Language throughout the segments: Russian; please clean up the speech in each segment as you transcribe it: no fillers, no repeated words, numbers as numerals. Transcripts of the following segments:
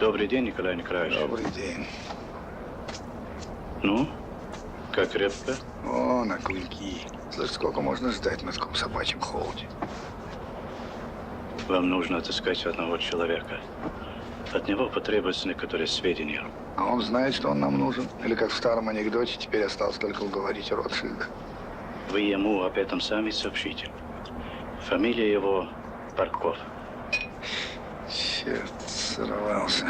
Добрый день, Николай Николаевич. Добрый день. Ну, как крепко? О, на клыки. Слышь, сколько можно ждать на таком собачьем холоде? Вам нужно отыскать одного человека. От него потребуются некоторые сведения. А он знает, что он нам нужен? Или как в старом анекдоте, теперь осталось только уговорить Ротшильда? Вы ему об этом сами сообщите. Фамилия его Барков. Черт, сорвался.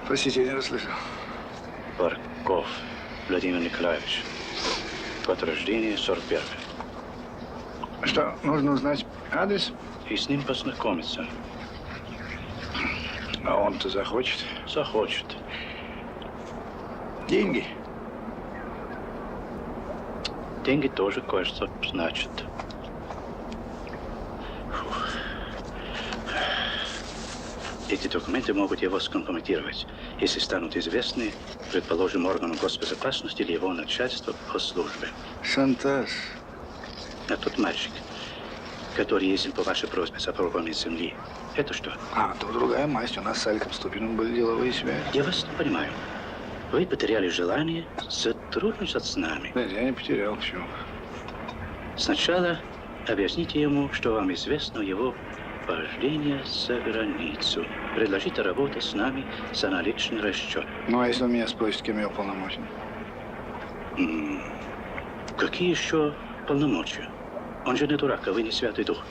Простите, я не расслышал. Барков Владимир Николаевич. Год рождения 41-й. Что, нужно узнать адрес? И с ним познакомиться. А он-то захочет? Захочет. Деньги? Деньги тоже кое-что значат. Эти документы могут его скомпрометировать, если станут известны, предположим, органам госбезопасности или его начальству по службе. Шантаж. А тот мальчик, который ездил по вашей просьбе за пробами земли, это что? А, то другая масть. У нас с Аликом Ступиным были деловые связи. Я вас не понимаю. Вы потеряли желание сотрудничать с нами. Нет, я не потерял. Почему? Сначала объясните ему, что вам известно его вождение за границу. Предложите работать с нами за наличный расчет. Ну, а если он меня спросит, кем я уполномочен? Какие еще полномочия? Он же не дурак, а вы не Святый Дух.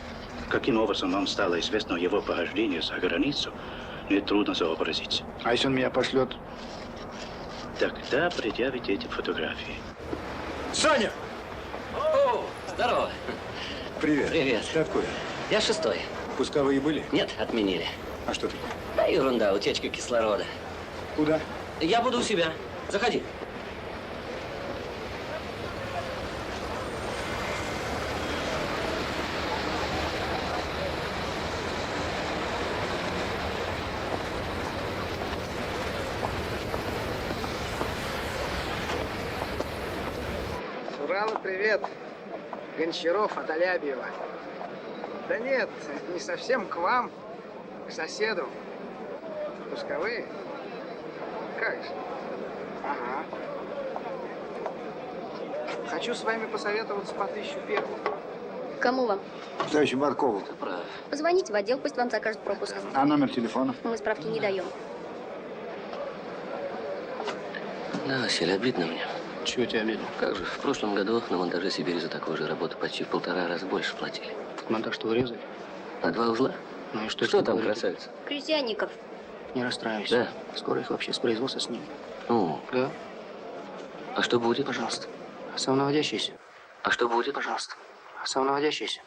Каким образом вам стало известно его похождение за границу, мне трудно сообразить. А если он меня пошлет? Тогда предъявите эти фотографии. Саня! О, здорово. Привет. Привет. Ты откуда? Я 6-й. Пусковые были? Нет, отменили. А что такое? Да ерунда, утечка кислорода. Куда? Я буду у себя. Заходи. Урала, привет. Гончаров от Алябьева. Да нет, не совсем к вам, к соседу. Пусковые? Как же? Ага. Хочу с вами посоветоваться по 1001. Кому вам? Товарищу Баркову. Прав. Позвоните в отдел, пусть вам закажут пропуск. А номер телефона? Мы справки не даем. Да, Василий, обидно мне. Чего тебе обидно? Как же, в прошлом году на монтаже Сибири за такую же работу почти в 1,5 раза больше платили. Монтаж что, урезали? На 2 узла? Ну и Что там, красавица? Крестьянников. Не расстраивайся. Да. Скоро их вообще с производства снимут. Ну, Да? а что будет? Пожалуйста. Самонаводящийся. А что будет? Пожалуйста. Самонаводящийся.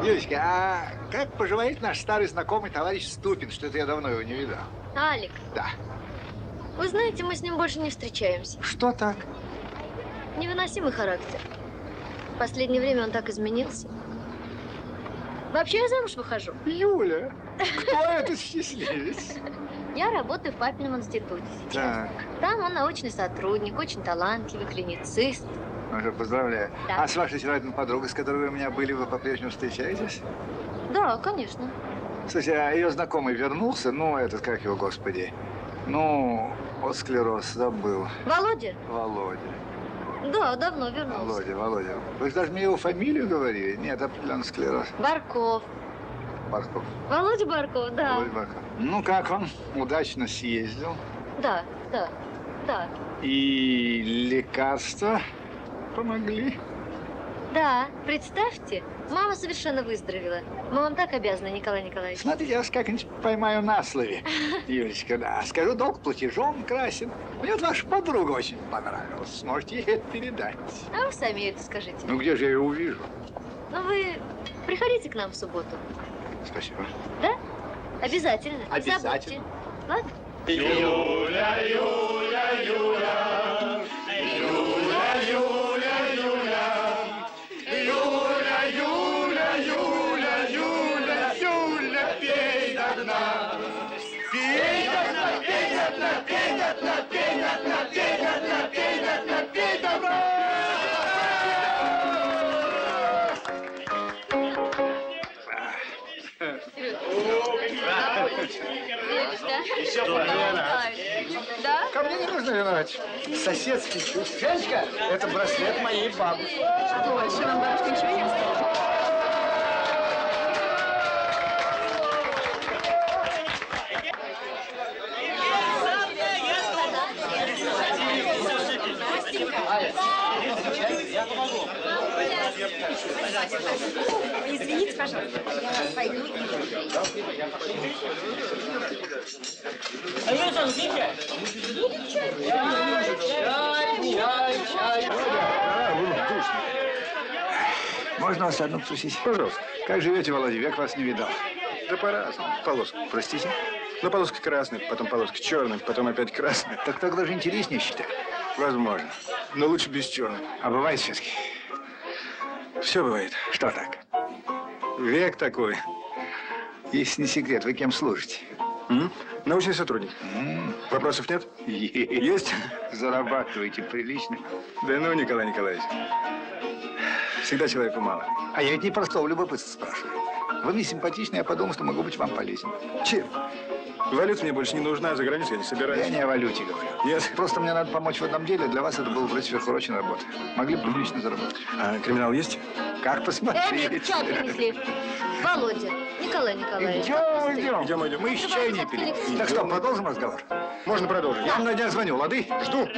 Девочка, а как поживает наш старый знакомый товарищ Ступин? Что-то я давно его не видал. Алик, Да. вы знаете, мы с ним больше не встречаемся. Что так? Невыносимый характер. В последнее время он так изменился. Вообще я замуж выхожу. Юля, кто этот счастливец? Я работаю в папином институте сейчас. Так, Там он научный сотрудник, очень талантливый, клиницист. ну что, поздравляю. Да. А с вашей вчерашней подругой, с которой вы у меня были, вы по-прежнему встречаетесь? Да, конечно. Слушайте, а ее знакомый вернулся? Ну, этот, как его, господи? Ну, вот склероз, забыл. Володя? Володя. Да, давно вернулся. Володя. Вы же даже мне его фамилию говорили? Нет, определенно склероз. Барков. Барков. Володя Барков, да. Володя Барков. Ну, как он? Удачно съездил. Да. И лекарства помогли? Да, представьте, мама совершенно выздоровела. Мы вам так обязаны, Николай Николаевич. Смотрите, я вас как-нибудь поймаю на слове, Юлечка, да. Скажу, долг платежом красен. Мне вот ваша подруга очень понравилась. Сможете ей это передать. А вы сами ей это скажите. Ну, где же я ее увижу? Ну, вы приходите к нам в субботу. Спасибо. Да? Обязательно. Не Обязательно. забудьте. Ладно? Да? Ко мне не нужно виноват. Соседский чувств. Женечка, это браслет моей бабушки. Больше вам, бабушка, ничего не осталось? Извините, пожалуйста, я пойду и... Можно вас одну посусить? Пожалуйста. Как живете, Володя? Век вас не видал. Да по-разному. Полоска. Простите? Ну, полоска красная, потом полоска черная, потом опять красная. Так так даже интереснее считать. Возможно. Но лучше без черной. А бывает все-таки? Все бывает. Что так? Век такой. Если не секрет, вы кем служите? Научный сотрудник. Вопросов нет? Есть? Зарабатываете прилично. Да ну, Николай Николаевич. Всегда человеку мало. А я ведь не простого любопытства спрашиваю. Вы мне симпатичны, я подумал, что могу быть вам полезен. Чем? Валюта мне больше не нужна, за границу я не собираюсь. Я не о валюте говорю. Нет. Просто мне надо помочь в одном деле. Для вас это было вроде сверхурочной работы. Могли бы прилично заработать. А криминал есть? Как посмотреть? Эрик, чай принесли. Володя, Николай Николаевич. Идем. Мы еще чаю не пили. Так что, продолжим разговор? Можно продолжить. Я вам на днях звоню, лады? Жду.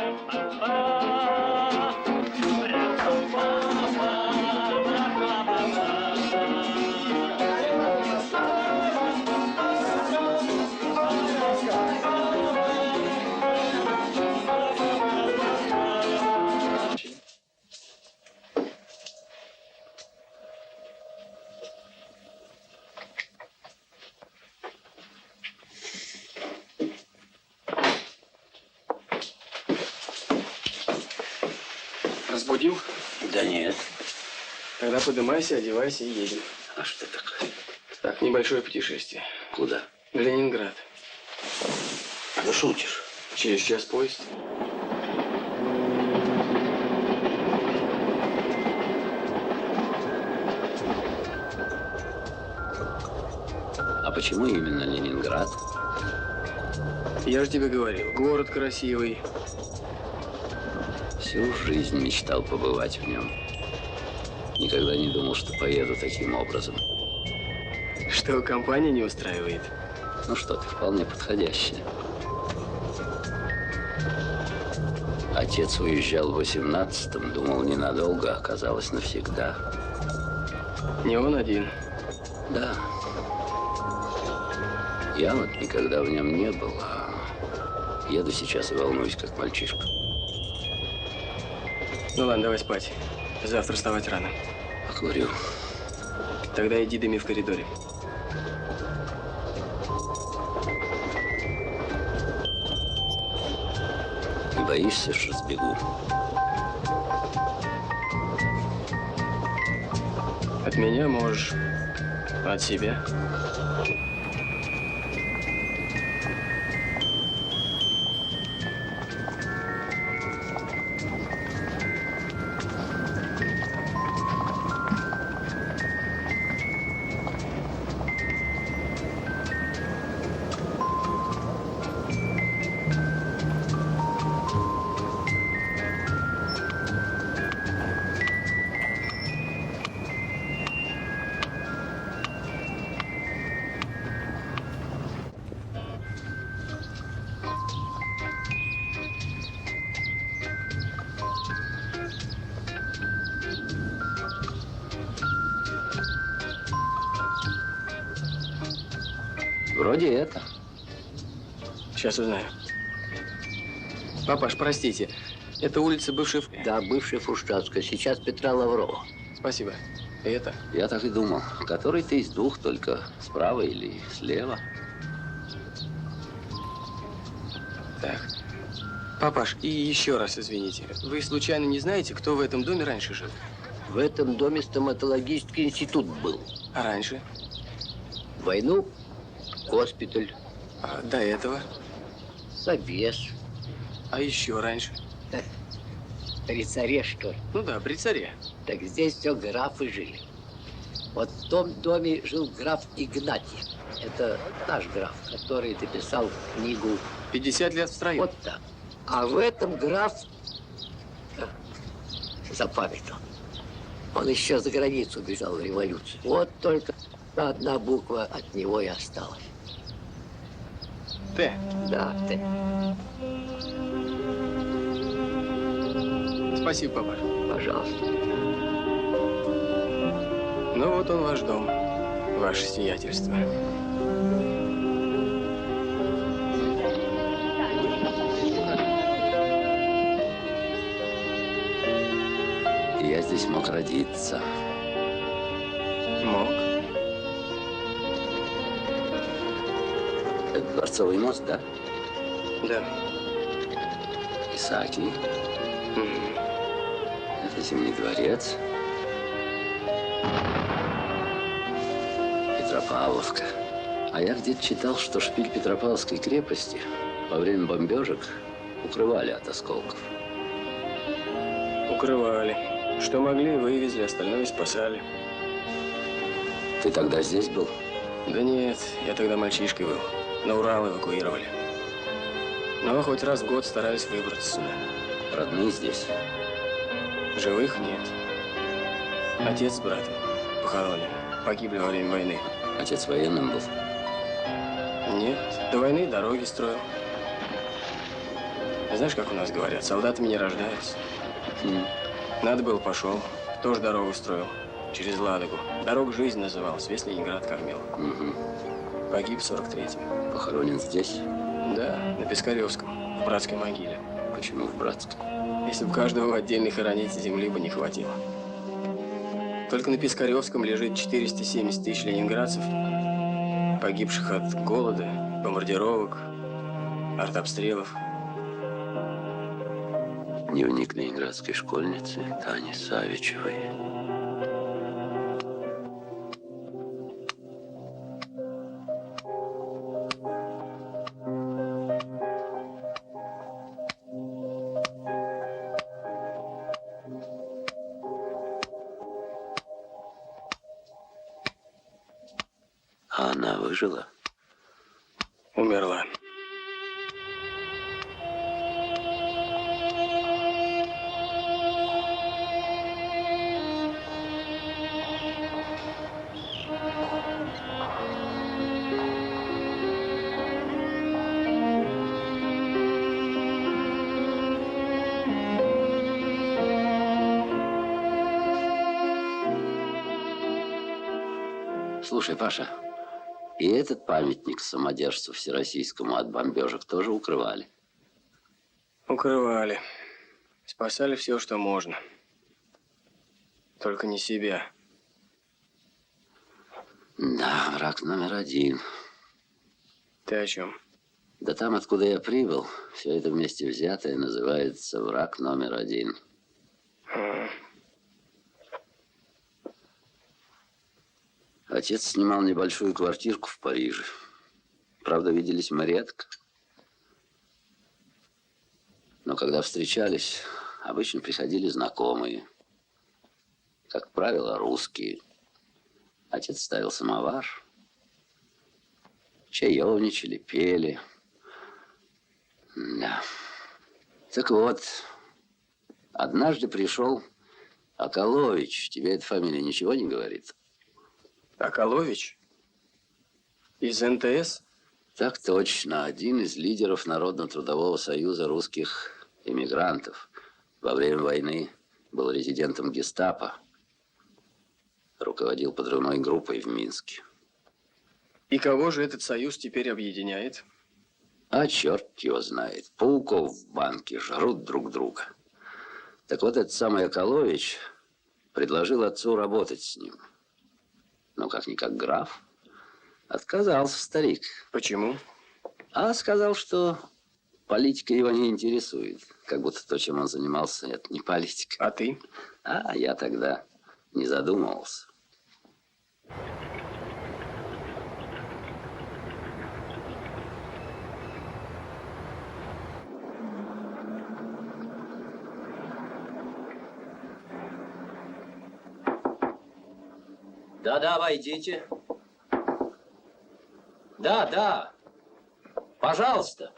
Разбудил? Да нет. Тогда поднимайся, одевайся и едем. А что такое? Так, небольшое путешествие. Куда? В Ленинград. Ну, шутишь. Через час поезд. А почему именно Ленинград? Я же тебе говорил, город красивый. Всю жизнь мечтал побывать в нем. Никогда не думал, что поеду таким образом. Что, компания не устраивает? Ну что ты, вполне подходящая. Отец уезжал в 18-м, думал ненадолго, а оказалось навсегда. Не он один. Да. Я вот никогда в нем не был, а еду сейчас и волнуюсь, как мальчишка. Ну ладно, давай спать. Завтра вставать рано. Покурю. Тогда иди дыми в коридоре. Не боишься, что сбегу? От меня можешь. От себя. Вроде это. Сейчас узнаю. Папаш, простите, это улица бывшей... Да, бывшая Фруштатская, сейчас Петра Лаврова. Спасибо. И это? Я так и думал. Который ты из двух, только справа или слева? Так. Папаш, и еще раз извините. Вы случайно не знаете, кто в этом доме раньше жил? В этом доме стоматологический институт был. А раньше? В войну госпиталь, А до этого? совес. А еще раньше? При царе, что ли? Ну да, при царе. Так здесь все графы жили. Вот в том доме жил граф Игнатий. Это наш граф, который написал книгу. 50 лет в строю. Вот так. А в этом граф запамятовал. Он еще за границу бежал в революцию. Вот только одна буква от него и осталась. Т. Да, ты. Спасибо, папаш. Пожалуйста. Ну вот он ваш дом, ваше сиятельство. Я здесь мог родиться. Мог. Это Дворцовый мост, да? Да. Исаакий. Мгм. Это Зимний дворец. Петропавловка. А я где-то читал, что шпиль Петропавловской крепости во время бомбежек укрывали от осколков. Укрывали. Что могли, вывезли, остальное спасали. Ты тогда здесь был? Да нет, я тогда мальчишкой был. На Урал эвакуировали. Но хоть раз в год старались выбраться сюда. Родные здесь? Живых нет. Отец с братом похоронены. Погибли во время войны. Отец военным был? Нет, до войны дороги строил. Знаешь, как у нас говорят, солдатами не рождаются. Надо было, пошел. Тоже дорогу строил. Через Ладогу. Дорога жизнь называлась. Весь Ленинград кормил. Погиб в 43-м. Похоронен здесь? Да, на Пискаревском, в братской могиле. Почему в братском? Если бы каждого отдельно хоронить, земли бы не хватило. Только на Пискаревском лежит 470 тысяч ленинградцев, погибших от голода, бомбардировок, артобстрелов. Дневник ленинградской школьницы Тани Савичевой. А она выжила? Умерла. Слушай, Паша, и этот памятник самодержцу всероссийскому от бомбежек тоже укрывали? Укрывали. Спасали все, что можно. Только не себя. Да, враг номер один. Ты о чем? Да там, откуда я прибыл, все это вместе взятое называется враг номер один. Отец снимал небольшую квартирку в Париже. Правда, виделись мы редко. Но когда встречались, обычно приходили знакомые. Как правило, русские. Отец ставил самовар. Чаевничали, пели. Да. Так вот, однажды пришел Акалович. Тебе эта фамилия ничего не говорит? Акалович? Из НТС? Так точно. Один из лидеров Народно-трудового союза русских эмигрантов. Во время войны был резидентом гестапо. Руководил подрывной группой в Минске. И кого же этот союз теперь объединяет? А черт его знает. Пауков в банке жрут друг друга. Так вот, этот самый Околович предложил отцу работать с ним. Но как-никак граф. Отказался старик. Почему? А сказал, что политика его не интересует. Как будто то, чем он занимался, это не политика. А ты? А я тогда не задумывался. Да-да, войдите. Да. Пожалуйста.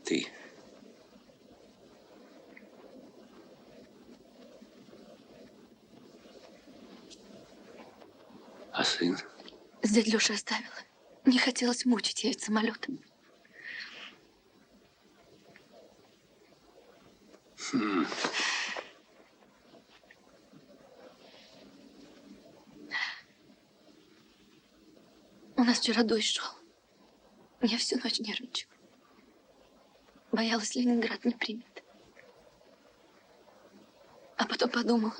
Ты. А сын? С дядь Лешей оставила. Не хотелось мучить ей самолетом. У нас вчера дождь шел. Я всю ночь нервничала. Боялась, Ленинград не примет. А потом подумала,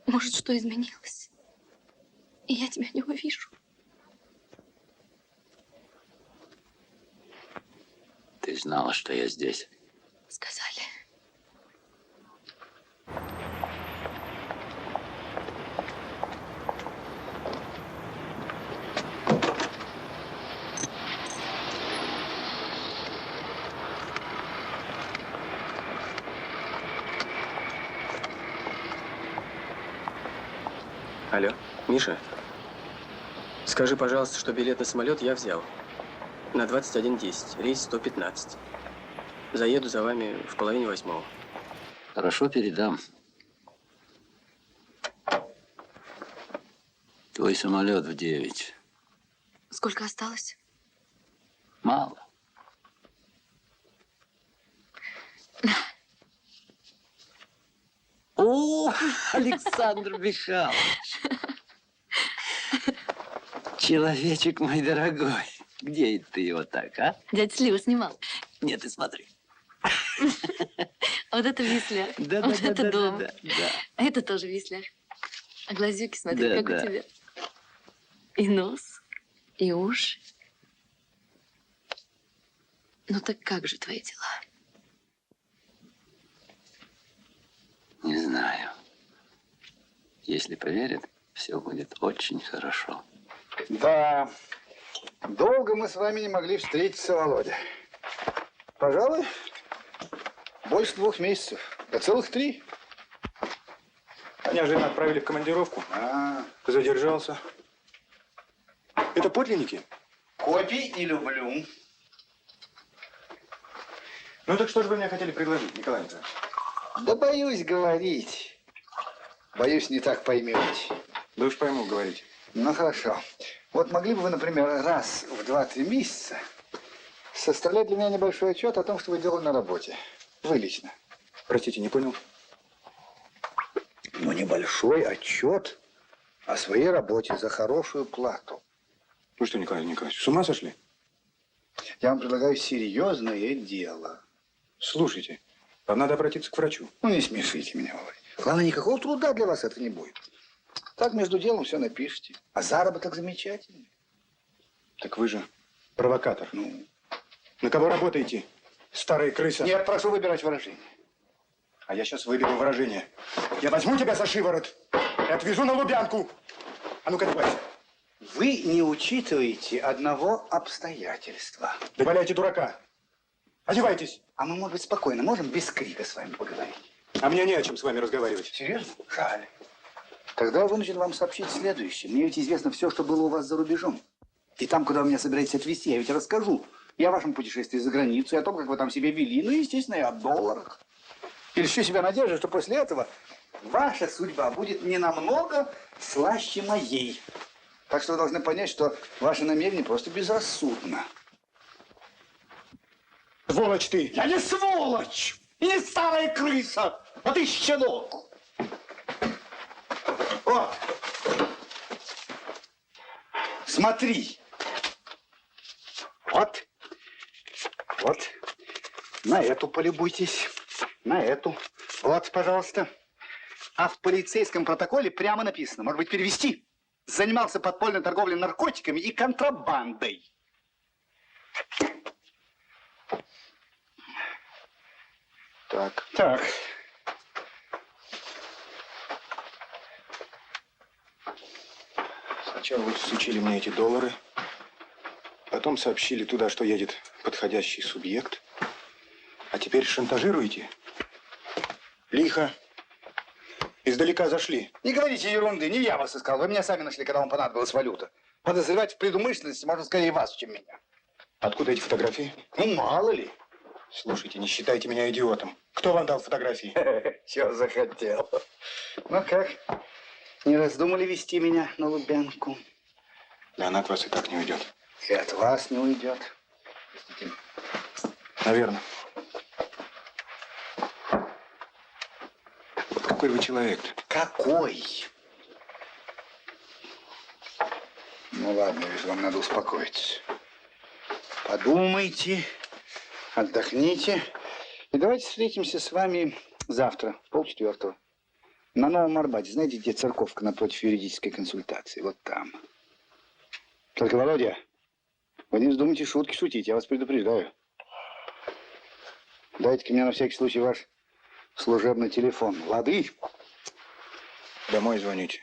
может, что изменилось. И я тебя не увижу. Ты знала, что я здесь? Сказали. Алло, Миша, скажи, пожалуйста, что билет на самолет я взял. На 21:10, рейс 115. Заеду за вами в 7:30. Хорошо, передам. Твой самолет в 9. Сколько осталось? Мало. О, Александр Михайлович! Человечек мой дорогой. Где это ты его так, а? Дядя Слива снимал. Нет, ты смотри. Вот это Висляр. Да, Вот это дом. да. А это тоже Висляр. А глазюки, смотри, Да, как да. у тебя. И нос, и уши. Ну так как же твои дела? Не знаю. Если поверят, все будет очень хорошо. Да, долго мы с вами не могли встретиться, Володя. Пожалуй, больше 2 месяцев. Да целых 3. Меня же отправили в командировку. Задержался. Это подлинники? Копий не люблю. Ну так что же вы мне хотели предложить, Николай Николаевич? Да боюсь говорить. Боюсь, не так поймете. Да уж пойму, говорить. Ну, хорошо. Вот могли бы вы, например, раз в 2-3 месяца составлять для меня небольшой отчет о том, что вы делали на работе. Вы лично. Простите, не понял. Ну, небольшой отчет о своей работе за хорошую плату. Вы что, Николай Николаевич, с ума сошли? Я вам предлагаю серьезное дело. Слушайте, вам надо обратиться к врачу. Ну, не смешите меня, Володя. Главное, никакого труда для вас это не будет. Так между делом все напишите. А заработок замечательный. Так вы же провокатор. Ну, На кого работаете, старая крыса? нет, прошу выбирать выражение. А я сейчас выберу выражение. Я возьму тебя за шиворот и отвезу на Лубянку. А ну-ка, давай. Вы не учитываете одного обстоятельства. Да валяйте дурака. Одевайтесь. А мы, может быть, спокойно можем без крика с вами поговорить? А мне не о чем с вами разговаривать. Серьезно? Жаль. Тогда я вынужден вам сообщить следующее. Мне ведь известно все, что было у вас за рубежом. И там, куда вы меня собираетесь отвезти, я ведь расскажу. И о вашем путешествии за границу, и о том, как вы там себя вели. Ну, и, естественно, и о долларах. И льщу себя надеждой, что после этого ваша судьба будет не намного слаще моей. Так что вы должны понять, что ваше намерение просто безрассудно. Сволочь ты! Я не сволочь! И не старая крыса, а ты щенок. Вот. Смотри. Вот. Вот. На эту полюбуйтесь. На эту. Вот, пожалуйста. А в полицейском протоколе прямо написано, может быть, перевести? Занимался подпольной торговлей наркотиками и контрабандой. Так. Так. Сначала вы всучили мне эти доллары, потом сообщили туда, что едет подходящий субъект, а теперь шантажируете? Лихо. Издалека зашли. Не говорите ерунды, не я вас искал. Вы меня сами нашли, когда вам понадобилась валюта. Подозревать в предумышленности можно скорее вас, чем меня. Откуда эти фотографии? Ну, мало ли. Слушайте, не считайте меня идиотом. Кто вам дал фотографии? Чего захотел. Ну как, не раздумали вести меня на Лубянку? Да она от вас и так не уйдет. И от вас не уйдет. Наверное. Вот какой вы человек-то? Какой? Ну ладно, я вижу, вам надо успокоиться. Подумайте, отдохните. И давайте встретимся с вами завтра, в 3:30. На Новом Арбате. Знаете, где церковка напротив юридической консультации? Вот там. Только, Володя, вы не вздумайте шутки шутить, я вас предупреждаю. Дайте-ка мне на всякий случай ваш служебный телефон. Лады? Домой звоните.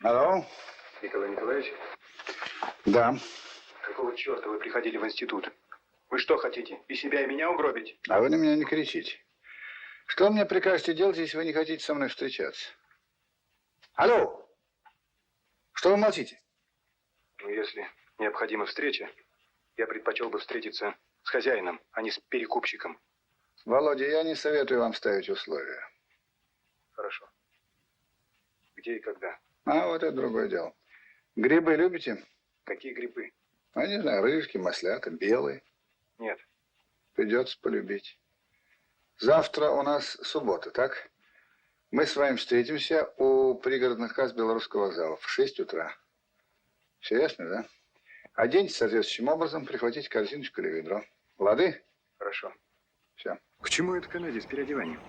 Алло? Николай Николаевич, Да. какого черта вы приходили в институт? Вы что хотите? И себя, и меня угробить? А вы на меня не кричите. Что мне прикажете делать, если вы не хотите со мной встречаться? Алло! Что вы молчите? Ну, если необходима встреча, я предпочел бы встретиться с хозяином, а не с перекупщиком. Володя, я не советую вам ставить условия. Хорошо. Где и когда? А вот это другое дело. Грибы любите? Какие грибы? А не знаю, рыжики, маслята, белые. Нет. Придется полюбить. Завтра у нас суббота, так? Мы с вами встретимся у пригородных касс Белорусского вокзала в 6 утра. Все ясно, да? Оденьтесь соответствующим образом, прихватите корзиночку или ведро. Лады? Хорошо. Все. К чему эта комедия с переодеванием?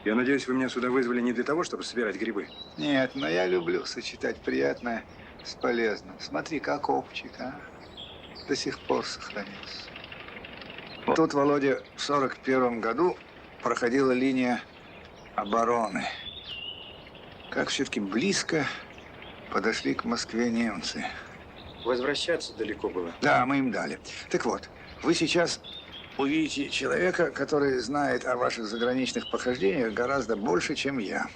Я надеюсь, вы меня сюда вызвали не для того, чтобы собирать грибы. Нет, но я люблю сочетать приятное с полезным. Смотри, как окопчик, а? До сих пор сохранился. Вот тут, Володя, в 41 году проходила линия обороны. Как все-таки близко подошли к Москве немцы. Возвращаться далеко было. Да, мы им дали. Так вот, вы сейчас увидите человека, который знает о ваших заграничных похождениях гораздо больше, чем я.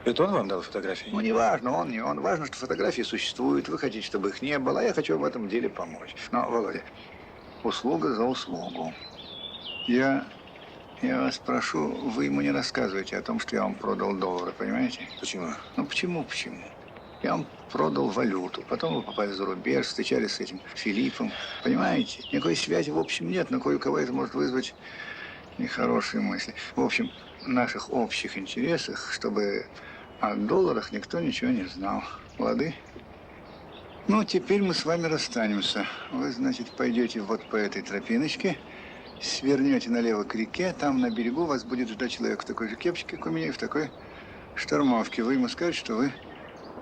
Это он вам дал фотографии? Ну, не важно, он, не он. Важно, что фотографии существуют. Вы хотите, чтобы их не было, а я хочу в этом деле помочь. Но, Володя, услуга за услугу. Я вас прошу, вы ему не рассказывайте о том, что я вам продал доллары, понимаете? Почему? Ну почему? Я вам продал валюту, потом вы попали за рубеж, встречались с этим Филиппом, понимаете? Никакой связи в общем нет, но кое-кого это может вызвать нехорошие мысли. В общем, в наших общих интересах, чтобы о долларах никто ничего не знал. Лады? Ну, теперь мы с вами расстанемся. Вы, значит, пойдете вот по этой тропиночке, свернете налево к реке, там на берегу вас будет ждать человек в такой же кепочке, как у меня, и в такой штормовке. Вы ему скажете, что вы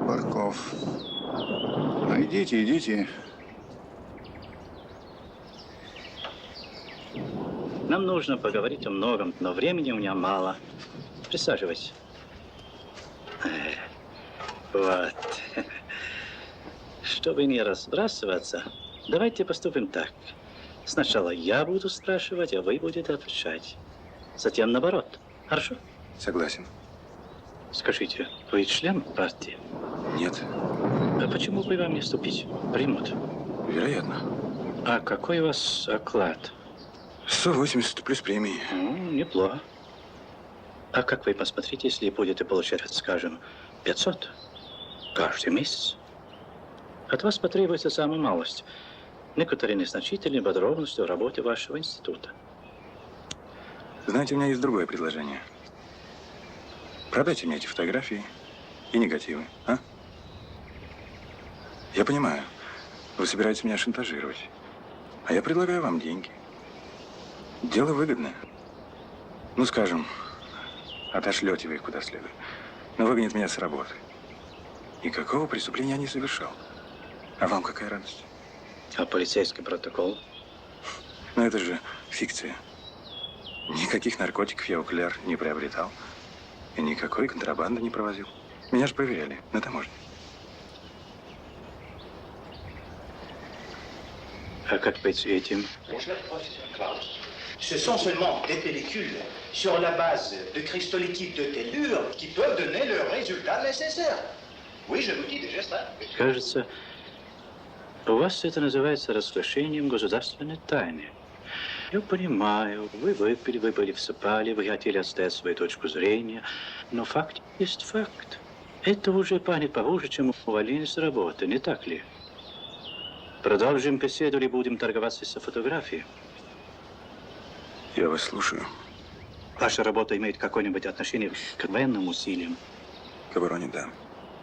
Барков. Ну, идите. Нам нужно поговорить о многом, но времени у меня мало. Присаживайся. Вот. Чтобы не разбрасываться, давайте поступим так. Сначала я буду спрашивать, а вы будете отвечать. Затем наоборот. Хорошо? Согласен. Скажите, вы член партии? Нет. А почему бы вам не вступить? Примут. Вероятно. А какой у вас оклад? 180 плюс премии. Неплохо. А как вы посмотрите, если будете получать, скажем, 500 каждый месяц? От вас потребуется самая малость. Некоторые незначительные подробности в работе вашего института. Знаете, у меня есть другое предложение. Продайте мне эти фотографии и негативы, а? Я понимаю, вы собираетесь меня шантажировать. А я предлагаю вам деньги. Дело выгодное. Ну, скажем, отошлете вы их куда следует. Но выгонят меня с работы. Никакого преступления я не совершал. А вам какая радость? А полицейский протокол? Ну, это же фикция. Никаких наркотиков я у Кляр не приобретал. И никакой контрабанды не провозил. Меня же проверяли на таможне. А как быть с этим? Ce sont seulement des pellicules sur la base de cristaux liquides de tellure qui peuvent donner le résultat nécessaire. Oui, je vous dis déjà ça. Кажется, у вас это называется разглашением государственной тайны. Я понимаю, вы выпили, всыпали, вы хотели отстоять свою точку зрения, но факт есть факт. Это уже пахнет похуже, чем увольнение с работы, не так ли? Продолжим беседу или будем торговаться с фотографией? Я вас слушаю. Ваша работа имеет какое-нибудь отношение к военным усилиям? К обороне, да.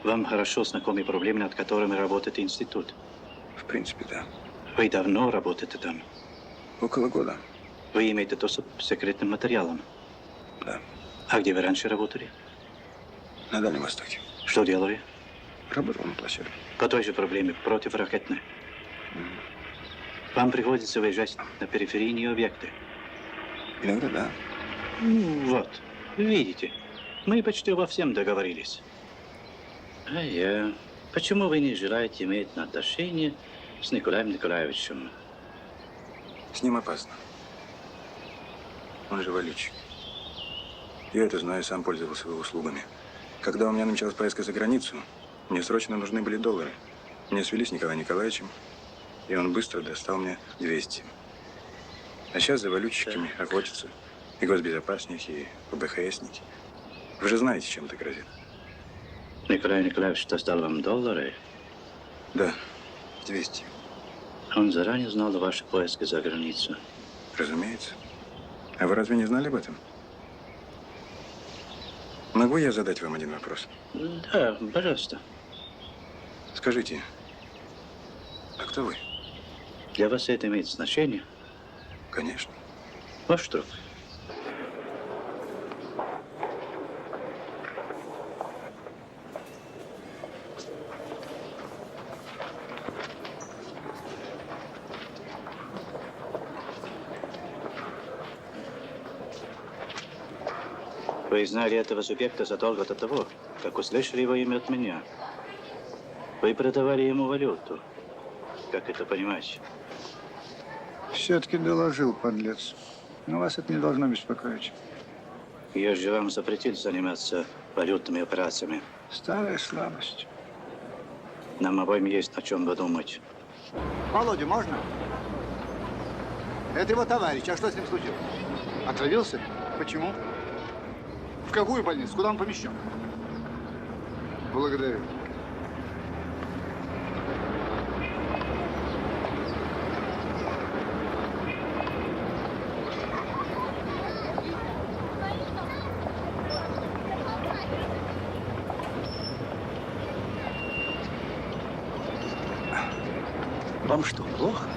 Вам хорошо знакомы проблемы, над которыми работает институт? В принципе, да. Вы давно работаете там? Около года. Вы имеете доступ к секретным материалам? Да. А где вы раньше работали? На Дальнем Востоке. Что делали? Работал на площадке. По той же проблеме, противоракетной. Вам приходится выезжать на периферийные объекты. Иногда да. Вот, видите, мы почти во всем договорились. Почему вы не желаете иметь отношения с Николаем Николаевичем? С ним опасно. Он же валютчик. Я это знаю, сам пользовался его услугами. Когда у меня намечалась поездка за границу, мне срочно нужны были доллары. Мне свели с Николаем Николаевичем, и он быстро достал мне 200. А сейчас за валютчиками охотятся и госбезопасники, и ОБХСники. Вы же знаете, чем это грозит. Николай Николаевич достал вам доллары? Да, 200. Он заранее знал о вашей поездке за границу? Разумеется. А вы разве не знали об этом? Могу я задать вам один вопрос? Да, пожалуйста. Скажите, а кто вы? Для вас это имеет значение? Конечно. Ваш друг. Вы знали этого субъекта задолго до того, как услышали его имя от меня. Вы продавали ему валюту. Как это понимаете? Все-таки доложил, подлец. Но вас это не должно беспокоить. Я же вам запретил заниматься валютными операциями. Старая слабость. Нам обоим есть о чем подумать. Володя, можно? Это его товарищ. А что с ним случилось? Отравился? Почему? В какую больницу? Куда он помещен? Благодарю. Вам что, плохо?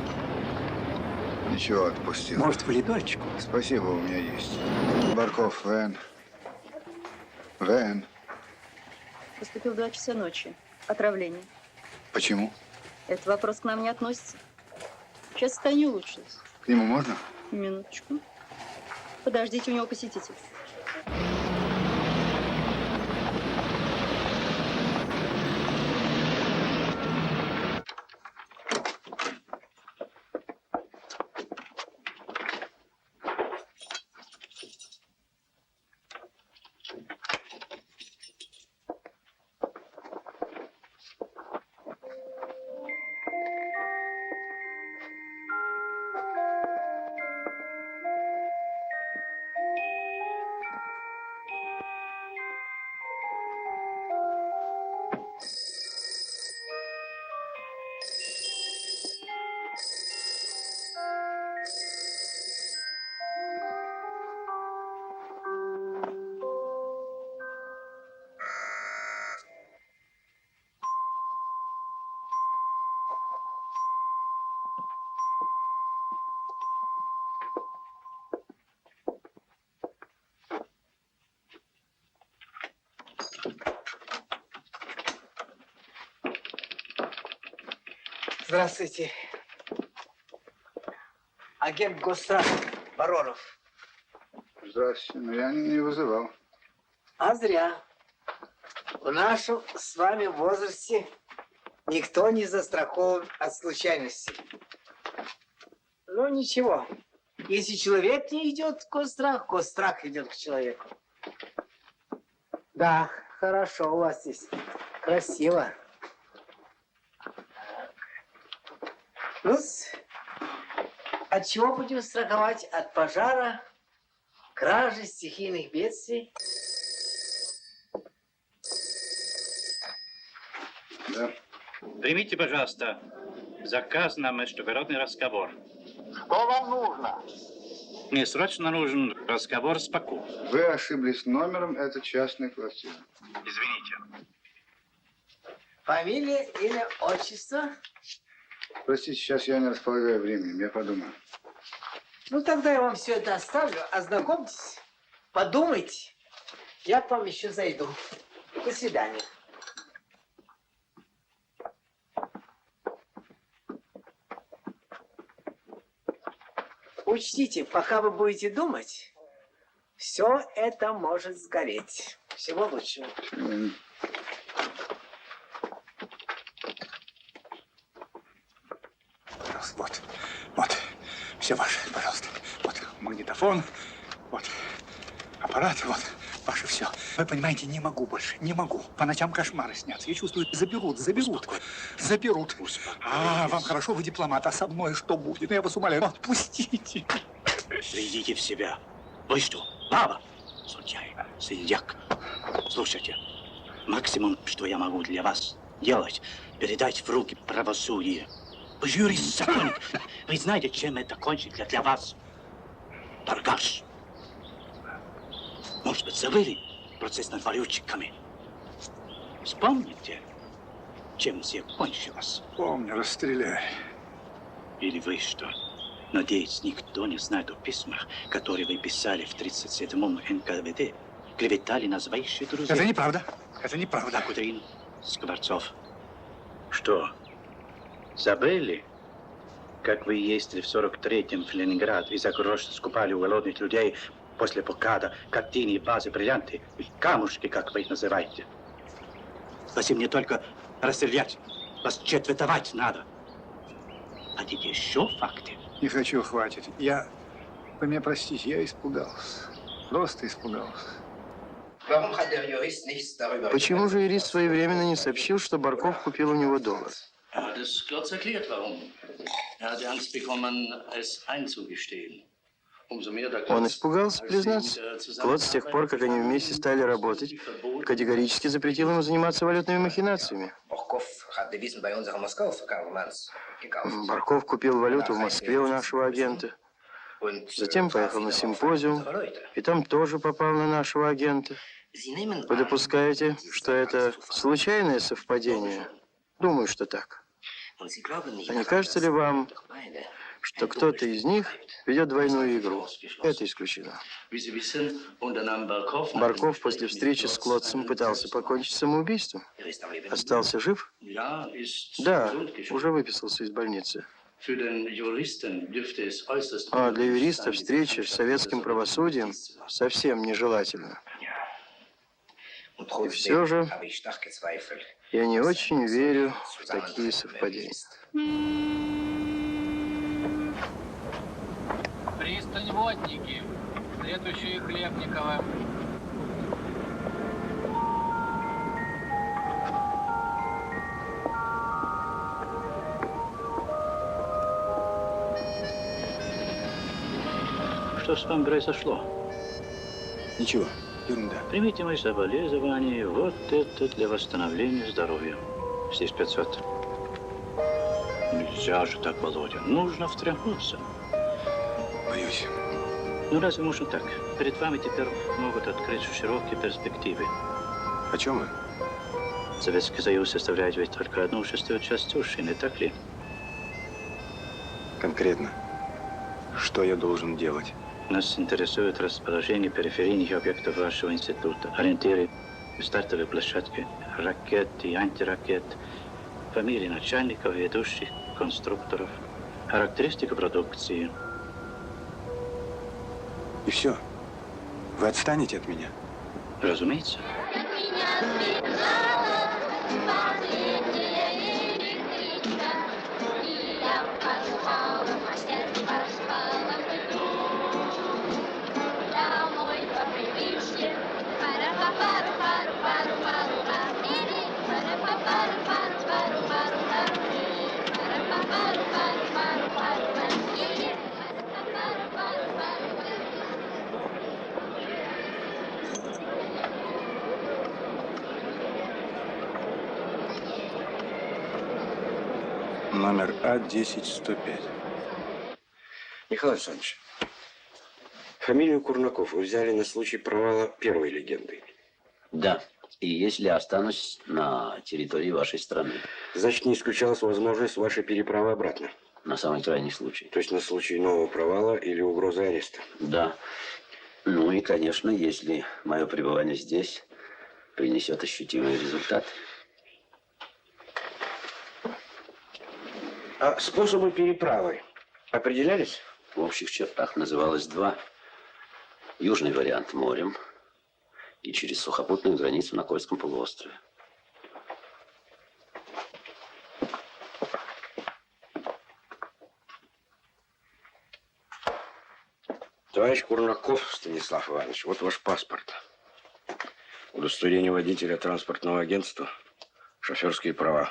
Ничего, отпустил. Может, валидольчику? Спасибо, у меня есть. Барков, Вен. Вен. Поступил в 2 часа ночи. Отравление. Почему? Этот вопрос к нам не относится. Сейчас состояние улучшилось. К нему можно? Минуточку. Подождите, у него посетитель. Здравствуйте. Агент Госстражи Баронов. Здравствуйте. Но я не вызывал. А зря. В нашем с вами возрасте никто не застрахован от случайностей. Ну, ничего. Если человек не идет в госстрах идет к человеку. Да, хорошо у вас здесь. Красиво. Ну, от чего будем страховать? От пожара, кражи, стихийных бедствий? Да. Примите, пожалуйста, заказ на международный разговор. Что вам нужно? Мне срочно нужен разговор с Баку. Вы ошиблись номером, это частная квартира. Извините. Фамилия, имя, отчество? Простите, сейчас я не располагаю временем, я подумаю. Ну, тогда я вам все это оставлю. Ознакомьтесь, подумайте. Я к вам еще зайду. До свидания. Учтите, пока вы будете думать, все это может сгореть. Всего лучшего. Вот, все ваше, пожалуйста. Вот магнитофон, вот аппарат, вот ваше все. Вы понимаете, не могу больше, не могу. По ночам кошмары снятся. Я чувствую, заберут. А, вам хорошо, вы дипломат, а со мной что будет? Я вас умоляю, отпустите. Придите в себя. Вы что, баба? Случай, синяк. Слушайте, максимум, что я могу для вас делать, передать в руки правосудия. Вы же юрист, законник. Вы знаете, чем это кончится для вас? Торгаш. Может быть, забыли процесс над валютчиками? Вспомните, чем все кончилось. Помню, расстреляй. Или вы что? Надеюсь, никто не знает о письмах, которые вы писали в 37-м НКВД. Клеветали на своих друзей. Это неправда. Это неправда. Кудрин, Скворцов. Что? Забыли, как вы ездили в 43-м в Ленинград и за грош скупали у голодных людей после блокада картины, базы, бриллианты и камушки, как вы их называете? Вас им не только расстрелять, вас четвертовать надо. Хотите еще факты? Не хочу, хватит. Вы меня простите, я испугался. Просто испугался. Почему же юрист своевременно не сообщил, что Барков купил у него доллар? Das kurz erklärt, warum. Er hatte Angst bekommen, es einzugestehen. Он испугался признаться. Клод с тех пор, как они вместе стали работать, категорически запретил ему заниматься валютными махинациями. Барков купил валюту в Москве у нашего агента. Затем поехал на симпозиум, и там тоже попал на нашего агента. Вы допускаете, что это случайное совпадение? Думаю, что так. А не кажется ли вам, что кто-то из них ведет двойную игру? Это исключено. Барков после встречи с Клодцем пытался покончить самоубийством. Остался жив? Да, уже выписался из больницы. А для юриста встреча с советским правосудием совсем нежелательна. И все же я не очень верю в такие совпадения. Пристань водники. Следующие Хлебникова. Что с вами произошло? Ничего, ерунда. Примите мои соболезнования. Вот это для восстановления здоровья. Здесь 500. Нельзя же так, Володя. Нужно встряхнуться. Боюсь. Ну, разве можно так? Перед вами теперь могут открыть широкие перспективы. О чем вы? Советский Союз составляет ведь только 1/6 часть суши, не так ли? Конкретно. Что я должен делать? Нас интересует расположение периферийных объектов вашего института. Ориентиры, стартовые площадки, ракет и антиракет, фамилии начальников, ведущих, конструкторов, характеристика продукции. И все? Вы отстанете от меня? Разумеется. Номер А-10-105. Михаил Александрович, фамилию Курнаков вы взяли на случай провала первой легенды. Да. И если останусь на территории вашей страны. Значит, не исключалась возможность вашей переправы обратно. На самый крайний случай. То есть на случай нового провала или угрозы ареста. Да. Ну и, конечно, если мое пребывание здесь принесет ощутимый результат. А способы переправы определялись? В общих чертах называлось два. Южный вариант морем и через сухопутную границу на Кольском полуострове. Товарищ Курнаков Станислав Иванович, вот ваш паспорт. Удостоверение водителя транспортного агентства, шоферские права.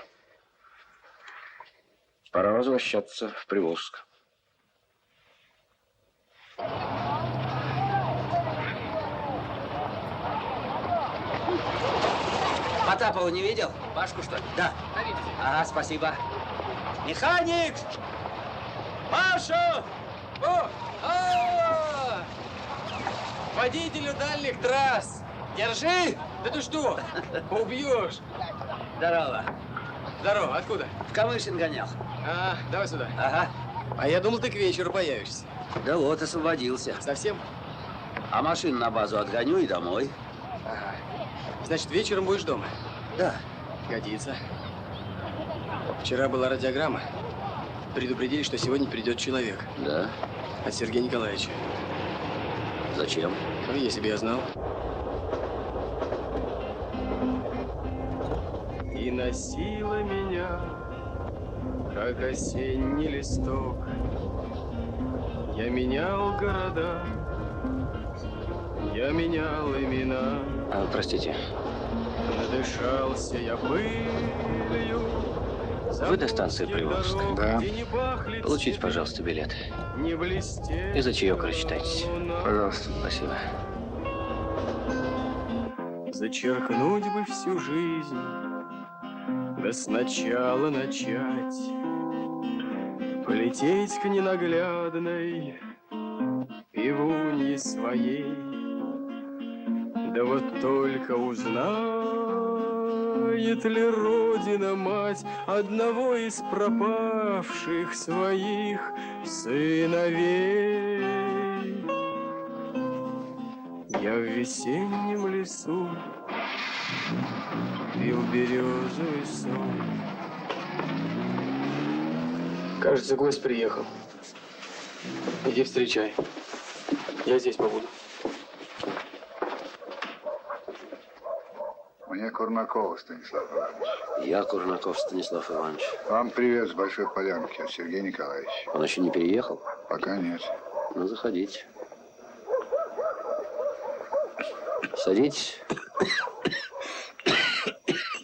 Пора возвращаться в Приволжск. Потапова не видел? Пашку, что ли? Да. Ага, спасибо. Механик! Пашу! Водителю дальних трасс! Держи! Да ты что? Убьешь! Здорово. Здорово, откуда? В Камышин гонял. А, давай сюда. Ага. А я думал, ты к вечеру появишься. Да вот, освободился. Совсем? А машину на базу отгоню и домой. Ага. Значит, вечером будешь дома? Да. Годится. Вчера была радиограмма. Предупредили, что сегодня придет человек. Да? От Сергея Николаевича. Зачем? Ну, если бы я знал. И носила меня, как осенний листок. Я менял города, я менял имена. Простите. Надышался я пылью, Вы до станции Приволжск? Да. Получите, пожалуйста, билет. И за чаек рассчитайтесь. Пожалуйста. Спасибо. Зачеркнуть бы всю жизнь, да сначала начать. Полететь к ненаглядной пивунье своей. Да вот только узнает ли Родина мать одного из пропавших своих сыновей. Я в весеннем лесу пил березовый сон. Кажется, гость приехал. Иди встречай. Я здесь побуду. Мне Курнаков Станислав Иванович. Я Курнаков Станислав Иванович. Вам привет с Большой Полянки от Сергея Николаевича. Он еще не переехал? Пока нет. Ну, заходите. Садитесь.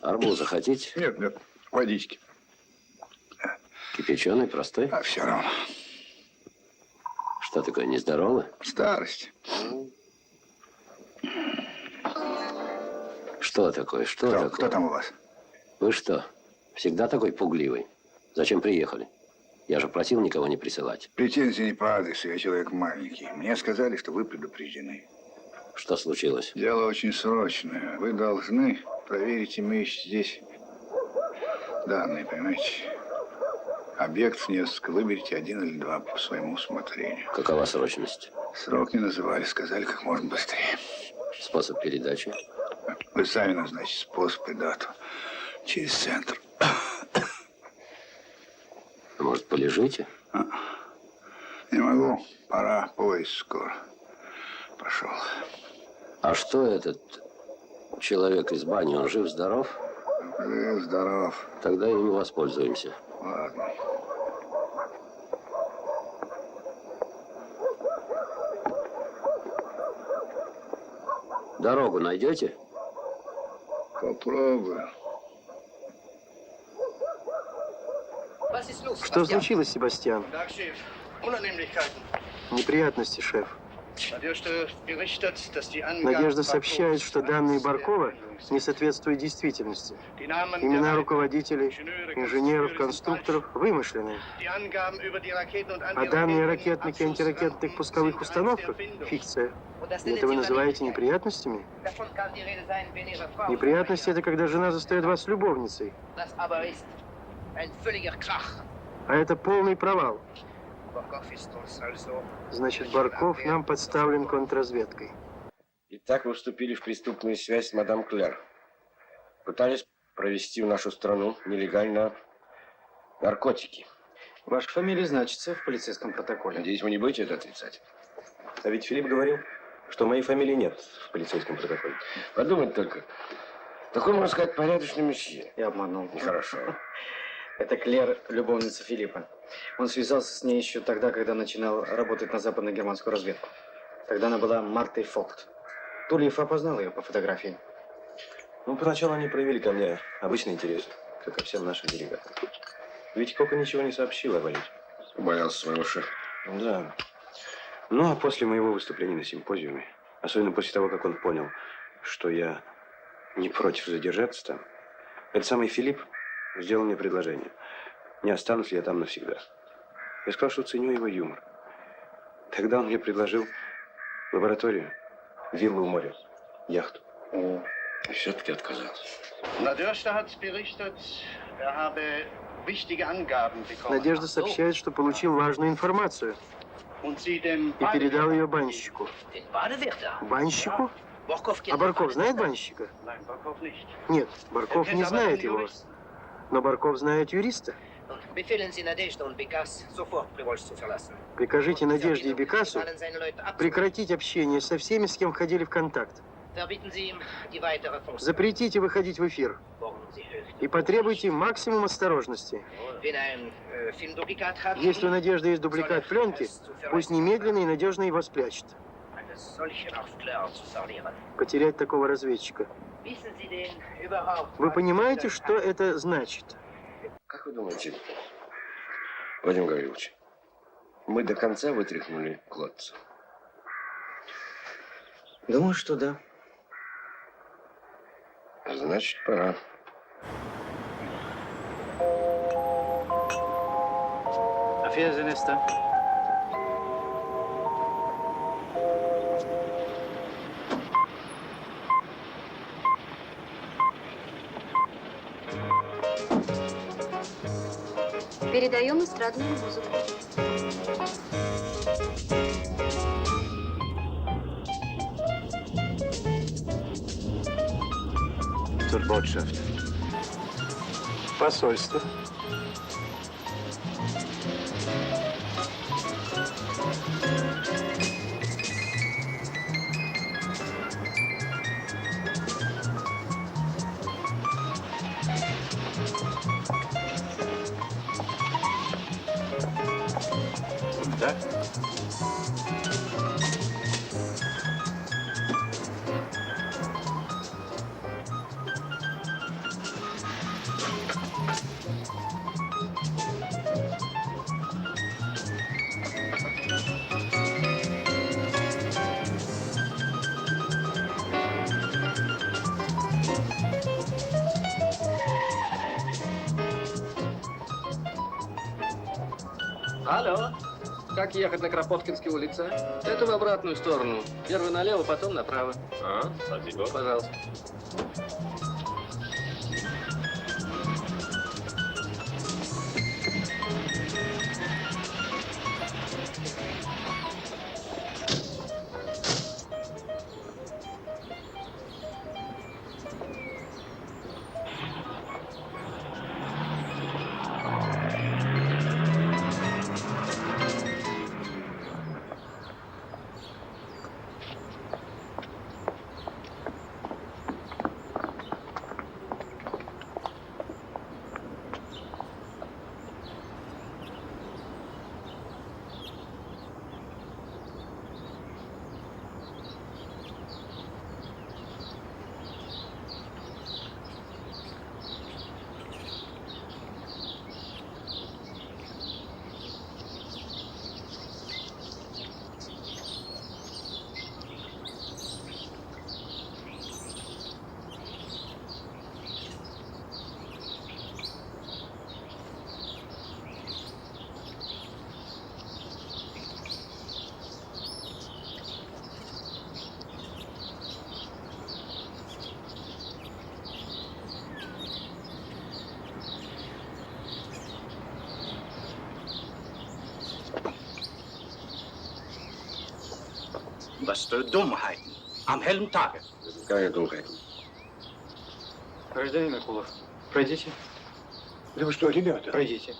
Арбуза хотите? Нет, нет, водички. Кипяченый, простой? А все равно. Что такое, нездоровый? Старость. Что такое? Что такое? Кто там у вас? Вы что, всегда такой пугливый? Зачем приехали? Я же просил никого не присылать. Претензии не по адресу, я человек маленький. Мне сказали, что вы предупреждены. Что случилось? Дело очень срочное. Вы должны проверить имеющие здесь данные, понимаете? Объектов несколько. Выберите один или два по своему усмотрению. Какова срочность? Срок не называли, сказали как можно быстрее. Способ передачи? Вы сами назначите способ и дату. Через центр. Может, полежите? Не могу. Пора. Поезд скоро. Пошел. А что этот человек из бани? Он жив-здоров? Жив-здоров. Тогда им воспользуемся. Ладно. Дорогу найдете? Попробую. Что случилось, Себастьян? Неприятности, шеф. Надежда сообщает, что данные Баркова не соответствуют действительности. Имена руководителей, инженеров, конструкторов вымышленные. А данные о ракетных и антиракетных пусковых установках – фикция. И это вы называете неприятностями? Неприятности – это когда жена застает вас с любовницей. А это полный провал. Значит, Барков нам подставлен контрразведкой. Итак, вы вступили в преступную связь с мадам Клер. Пытались провести в нашу страну нелегально наркотики. Ваша фамилия значится в полицейском протоколе. Надеюсь, вы не будете это отрицать. А ведь Филипп говорил, что моей фамилии нет в полицейском протоколе. Подумать только. Такой, можно сказать, порядочный месье. Я обманул. Нехорошо. Это Клер, любовница Филиппа. Он связался с ней еще тогда, когда начинал работать на западно-германскую разведку. Тогда она была Мартой Фогт. Тульев опознал ее по фотографии. Ну, поначалу они проявили ко мне обычный интерес, как ко всем нашим делегатам. Ведь Кока ничего не сообщил о валюте. Боялся своего шефа. Да. Ну, а после моего выступления на симпозиуме, особенно после того, как он понял, что я не против задержаться там, этот самый Филипп сделал мне предложение. Не останусь ли я там навсегда. Я сказал, что ценю его юмор. Тогда он мне предложил лабораторию, виллу у моря, яхту. И все-таки отказался. Надежда сообщает, что получил важную информацию и передал ее банщику. Банщику? А Барков знает банщика? Нет, Барков не знает его. Но Барков знает юриста. Прикажите Надежде и Бекасу прекратить общение со всеми, с кем входили в контакт. Запретите выходить в эфир. И потребуйте максимум осторожности. Если у Надежды есть дубликат пленки, пусть немедленно и надежно его спрячет. Потерять такого разведчика. Вы понимаете, что это значит? Как вы думаете, Владимир Гаврилович, мы до конца вытряхнули Клотца? Думаю, что да. Значит, пора. Auf Wiedersehen, Esther. Передаем эстрадную музыку. Zur Botschaft. Посольство. Да? Алло. Как ехать на Кропоткинской улице? Это в обратную сторону. Первый налево, потом направо. Спасибо. Пожалуйста. Was für Dummheiten. Am hellen Tage. Какая Dummheit? Гражданин Акулов, пройдите. Да вы что, ребята? Пройдите.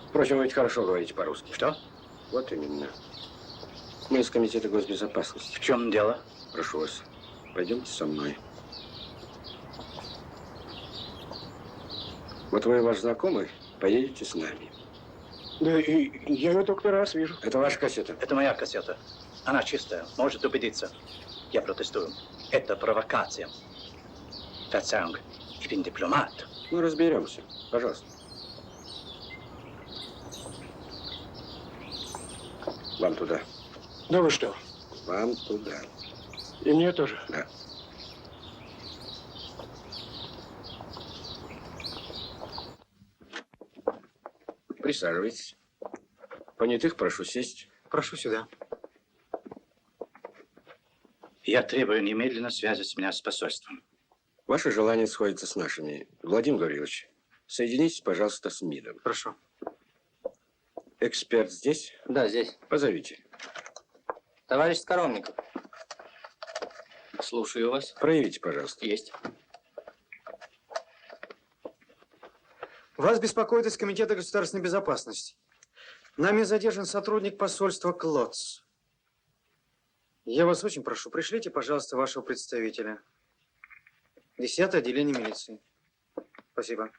Впрочем, вы ведь хорошо говорите по-русски. Что? Вот именно. Мы из Комитета госбезопасности. В чем дело? Прошу вас, пойдемте со мной. Вот вы и ваш знакомый поедете с нами. Да, и я ее только раз вижу. Это ваша кассета? Это моя кассета. Она чистая. Может убедиться. Я протестую. Это провокация. Verzeihung, ich bin Diplomat. Ну, разберемся. Пожалуйста. Вам туда. Да вы что? Вам туда. И мне тоже? Да. Присаживайтесь. Понятых прошу сесть. Прошу сюда. Я требую немедленно связать меня с посольством. Ваше желание сходится с нашими. Владимир Гаврилович, соединитесь, пожалуйста, с МИДом. Прошу. Эксперт здесь? Да, здесь. Позовите. Товарищ Скоромников. Слушаю вас. Проявите, пожалуйста. Есть. Вас беспокоит из Комитета государственной безопасности. Нами задержан сотрудник посольства Клотц. Я вас очень прошу, пришлите, пожалуйста, вашего представителя. 10-е отделение милиции. Спасибо.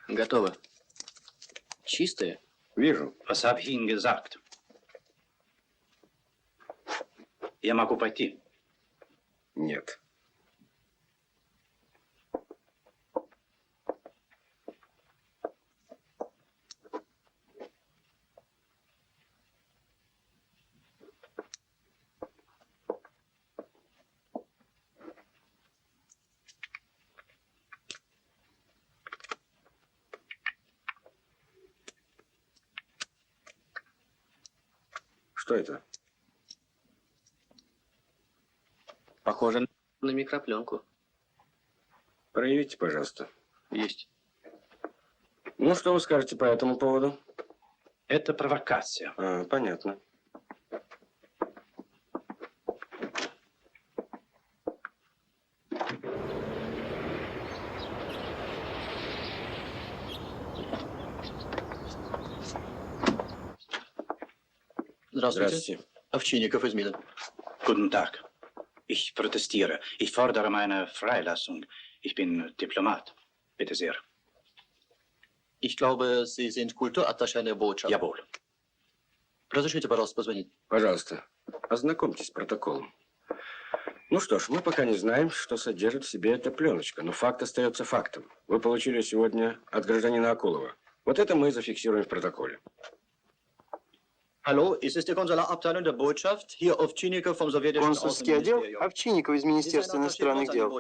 Готово. Чистые? Вижу. Was habe ich Ihnen gesagt? Я могу пойти. Нет. Что это? Похоже на микропленку. Проявите, пожалуйста. Есть. Ну, что вы скажете по этому поводу? Это провокация. А, понятно. Здравствуйте. Овчинников из МИДа. Guten Tag. Ich protestiere. Ich fordere meine Freilassung. Ich bin Diplomat. Bitte sehr. Ich glaube, Sie sind Kulturattaché der Botschaft. Jawohl. Разрешите, пожалуйста, позвонить. Пожалуйста, ознакомьтесь с протоколом. Ну что ж, мы пока не знаем, что содержит в себе эта пленочка, но факт остается фактом. Вы получили сегодня от гражданина Акулова. Вот это мы зафиксируем в протоколе. Hallo, ist es die Konsularabteilung der Botschaft? Hier Ovчинников vom sowjetischen Консульский отдел Овчинников из Министерства иностранных дел.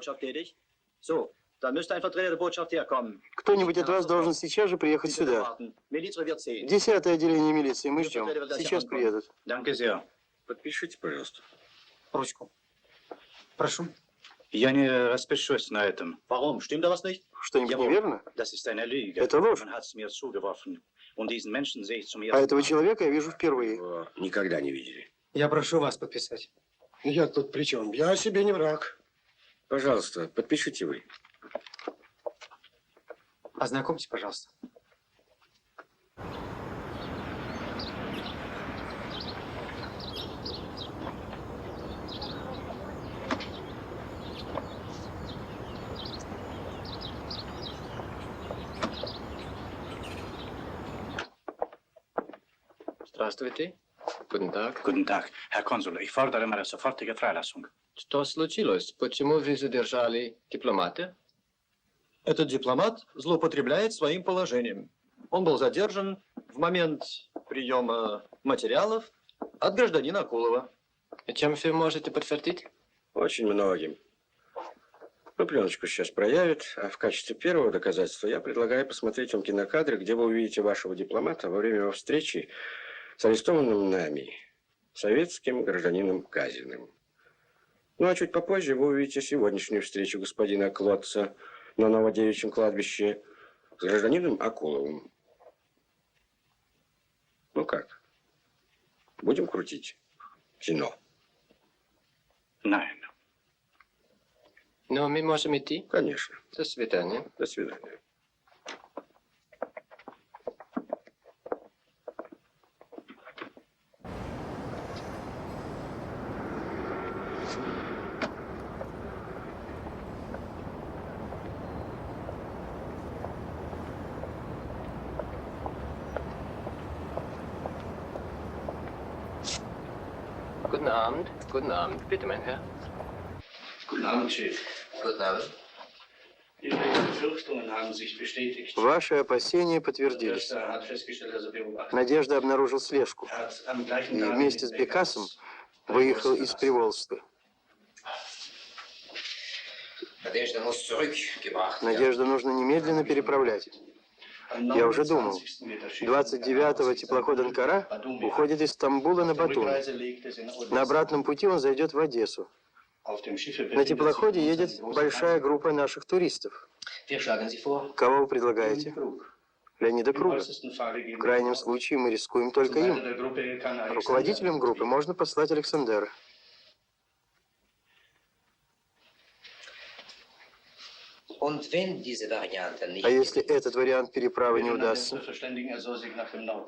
So, dann müsste ein Vertreter der Botschaft herkommen. Кто-нибудь от вас должен сейчас же приехать сюда. Милиция wird sehen. 10-е отделение милиции, мы ждем. Сейчас приедут. Danke sehr. Подпишите, пожалуйста. Ручку. Прошу. Я не распишусь на этом. Warum? Stimmt da was nicht? Что-нибудь неверно? Das ist eine Lüge. Это ложь. Man hat es mir zugeworfen. Und diesen Menschen sehe ich zum А ersten этого Mal. человека я вижу впервые. Его никогда не видели. Я прошу вас подписать. Я тут при чем? Я себе не враг. Пожалуйста, подпишите вы. Ознакомьтесь, пожалуйста. Здравствуйте. Guten Tag. Guten Tag, Herr Konsul. Ich fordere meine sofortige Freilassung. Что случилось? Почему вы задержали дипломата? Этот дипломат злоупотребляет своим положением. Он был задержан в момент приема материалов от гражданина Акулова. Чем вы можете подтвердить? Очень многим. Ну, пленочку сейчас проявят, а в качестве первого доказательства я предлагаю посмотреть вам кинокадры, где вы увидите вашего дипломата во время его встречи с арестованным нами, советским гражданином Казиным. Ну, а чуть попозже вы увидите сегодняшнюю встречу господина Клотца на Новодевичьем кладбище с гражданином Акуловым. Ну как? Будем крутить кино? Nein. Но мы можем идти? Конечно. До свидания. До свидания. Guten Abend. Guten Abend. Bitte, mein Herr. Guten Abend, Chef. Guten Abend. Ihre Befürchtungen haben sich bestätigt. Ваши опасения подтвердились. Förster hat festgestellt, dass er beobachtet Надежда обнаружил слежку. hat am gleichen И Tag вместе с mit Бекасом Beckers выехал из Приволжска. Надежду нужно немедленно переправлять. Я уже думал. 29-го теплоход «Анкара» уходит из Стамбула на Батум. На обратном пути он зайдет в Одессу. На теплоходе едет большая группа наших туристов. Кого вы предлагаете? Леонида Круга. В крайнем случае мы рискуем только им. Руководителем группы можно послать Александера. А если этот вариант переправы не удастся?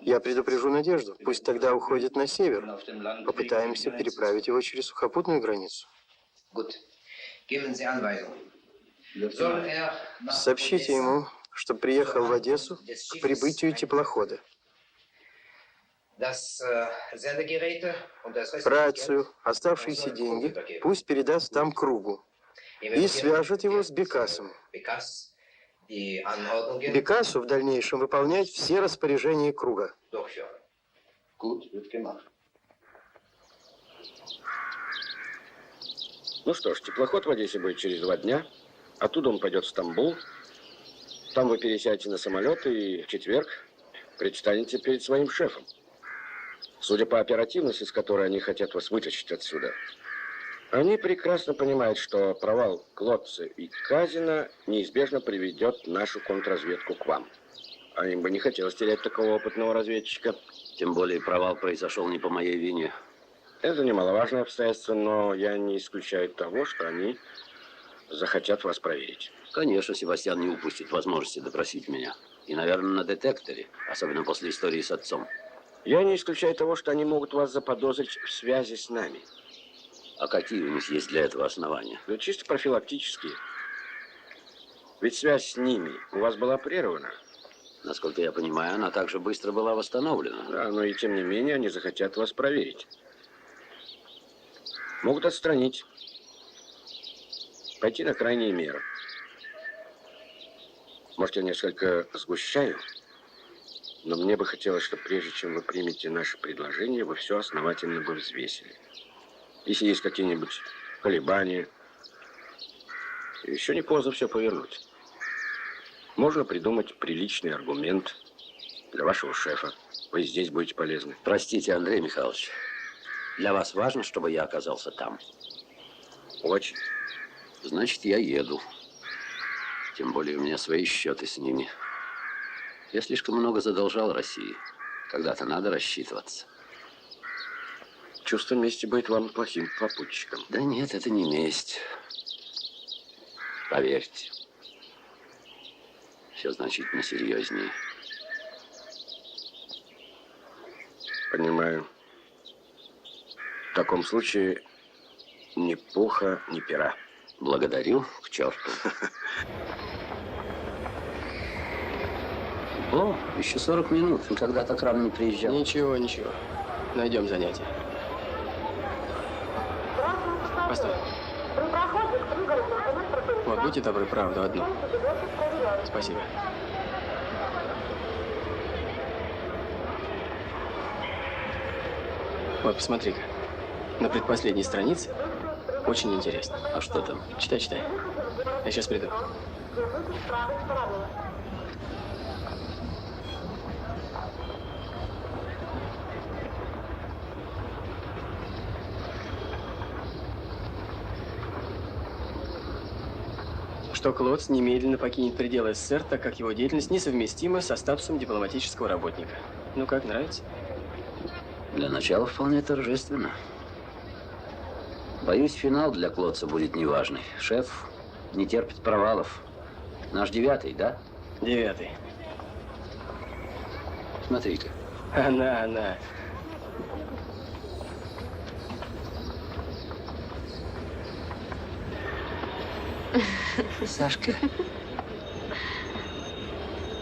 Я предупрежу Надежду. Пусть тогда уходит на север. Попытаемся переправить его через сухопутную границу. Сообщите ему, что приехал в Одессу к прибытию теплохода. Рацию, оставшиеся деньги пусть передаст там Кругу и свяжет его с Бекасом. Бекасу в дальнейшем выполнять все распоряжения Круга. Ну что ж, теплоход в Одессе будет через 2 дня. Оттуда он пойдет в Стамбул. Там вы пересядете на самолет и в четверг предстанете перед своим шефом. Судя по оперативности, с которой они хотят вас вытащить отсюда, они прекрасно понимают, что провал Клотца и Казина неизбежно приведет нашу контрразведку к вам. А им бы не хотелось терять такого опытного разведчика. Тем более провал произошел не по моей вине. Это немаловажное обстоятельство, но я не исключаю того, что они захотят вас проверить. Конечно, Себастьян не упустит возможности допросить меня. И, наверное, на детекторе, особенно после истории с отцом. Я не исключаю того, что они могут вас заподозрить в связи с нами. А какие у них есть для этого основания? Ну, чисто профилактические. Ведь связь с ними у вас была прервана. Насколько я понимаю, она также быстро была восстановлена. Да, но и тем не менее они захотят вас проверить. Могут отстранить. Пойти на крайние меры. Может, я несколько сгущаю, но мне бы хотелось, чтобы прежде чем вы примете наше предложение, вы все основательно бы взвесили. Если есть какие-нибудь колебания, еще не поздно все повернуть. Можно придумать приличный аргумент для вашего шефа. Вы здесь будете полезны. Простите, Андрей Михайлович. Для вас важно, чтобы я оказался там? Очень. Значит, я еду. Тем более у меня свои счеты с ними. Я слишком много задолжал России. Когда-то надо рассчитываться. Чувство мести будет вам плохим попутчиком. Да нет, это не месть. Поверьте. Все значительно серьезнее. Понимаю. В таком случае ни пуха, ни пера. Благодарю, к черту. О, еще 40 минут. Когда так рано не приезжал. Ничего, ничего. Найдем занятие. Постой. Вот, будьте добры, правду одну. Спасибо. Вот, посмотри-ка. На предпоследней странице очень интересно. А что там? Читай, читай. Я сейчас приду. Что Клотц немедленно покинет пределы СССР, так как его деятельность несовместима со статусом дипломатического работника. Ну как, нравится? Для начала вполне торжественно. Боюсь, финал для Клотца будет неважный. Шеф не терпит провалов. Наш 9-й, да? 9-й. Смотри-ка. Она. Сашка.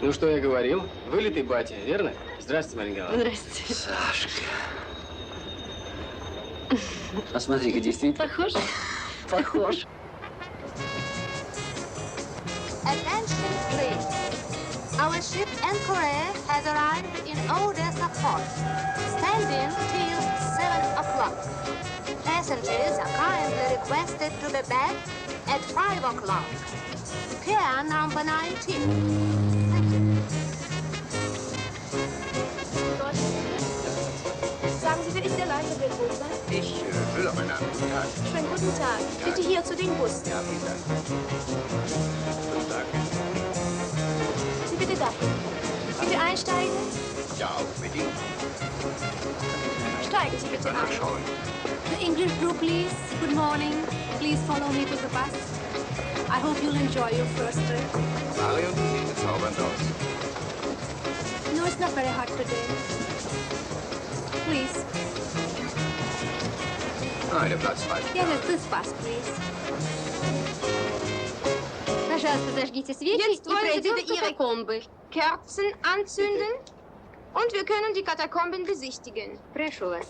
Ну, что я говорил? Вылитый батя, верно? Здравствуйте, Марина Ивановна. Здрасте. Сашка. А смотри-ка, действительно. Похож? Похож. Attention, please. Our ship Anchorage has arrived in Odessa port, standing till 7 o'clock. Passengers are kindly requested to be back at 5 o'clock. Pier number 19. Thank you. Sagen Sie, wer ist der Leiter der Gruppe? Ich, Müller, mein Name. Guten Tag. Schönen guten Tag. Bitte hier zu den Bussen. Ja, vielen Dank. Guten Tag. Sie bitte dahin. Bitte einsteigen. Ja, unbedingt. Steigen Sie bitte ein. Schauen. The English group, please. Good morning. Please follow me to the bus. I hope you'll enjoy your first trip. Marion, Sie sehen bezaubernd aus. No, it's not very hot today. Please. Der Platz frei. Yes, this bus, please. Пожалуйста, зажгите свечи Jetzt и wollen Sie пройдем bitte Ihre катакомбы. Kerzen anzünden. Und wir können die Katakomben besichtigen. Прошу вас.